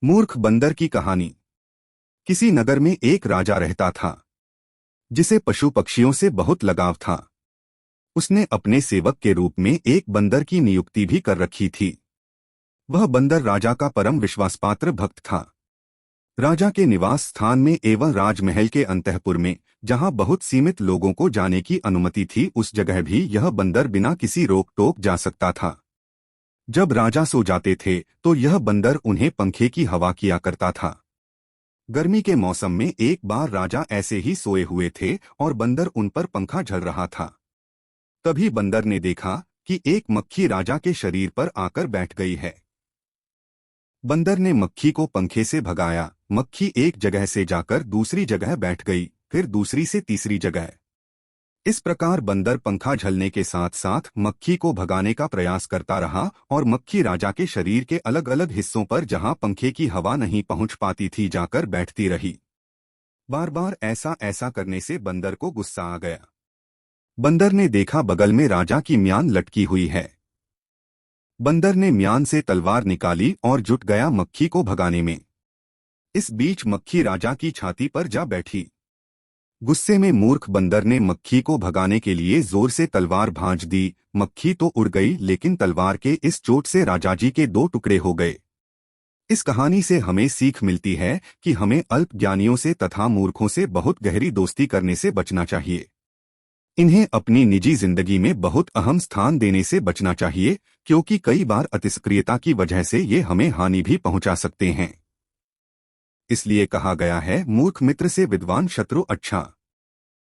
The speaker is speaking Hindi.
मूर्ख बंदर की कहानी। किसी नगर में एक राजा रहता था जिसे पशु पक्षियों से बहुत लगाव था। उसने अपने सेवक के रूप में एक बंदर की नियुक्ति भी कर रखी थी। वह बंदर राजा का परम विश्वासपात्र भक्त था। राजा के निवास स्थान में एवं राजमहल के अंतःपुर में, जहां बहुत सीमित लोगों को जाने की अनुमति थी, उस जगह भी यह बंदर बिना किसी रोक टोक जा सकता था। जब राजा सो जाते थे तो यह बंदर उन्हें पंखे की हवा किया करता था। गर्मी के मौसम में एक बार राजा ऐसे ही सोए हुए थे और बंदर उन पर पंखा झल रहा था। तभी बंदर ने देखा कि एक मक्खी राजा के शरीर पर आकर बैठ गई है। बंदर ने मक्खी को पंखे से भगाया। मक्खी एक जगह से जाकर दूसरी जगह बैठ गई, फिर दूसरी से तीसरी जगह। इस प्रकार बंदर पंखा झलने के साथ साथ मक्खी को भगाने का प्रयास करता रहा और मक्खी राजा के शरीर के अलग अलग हिस्सों पर, जहां पंखे की हवा नहीं पहुंच पाती थी, जाकर बैठती रही। बार बार ऐसा ऐसा करने से बंदर को गुस्सा आ गया। बंदर ने देखा बगल में राजा की म्यान लटकी हुई है। बंदर ने म्यान से तलवार निकाली और जुट गया मक्खी को भगाने में। इस बीच मक्खी राजा की छाती पर जा बैठी। गुस्से में मूर्ख बंदर ने मक्खी को भगाने के लिए जोर से तलवार भांज दी। मक्खी तो उड़ गई, लेकिन तलवार के इस चोट से राजाजी के दो टुकड़े हो गए। इस कहानी से हमें सीख मिलती है कि हमें अल्पज्ञानियों से तथा मूर्खों से बहुत गहरी दोस्ती करने से बचना चाहिए। इन्हें अपनी निजी जिंदगी में बहुत अहम स्थान देने से बचना चाहिए, क्योंकि कई बार अतिसक्रियता की वजह से ये हमें हानि भी पहुंचा सकते हैं। इसलिए कहा गया है, मूर्ख मित्र से विद्वान शत्रु अच्छा।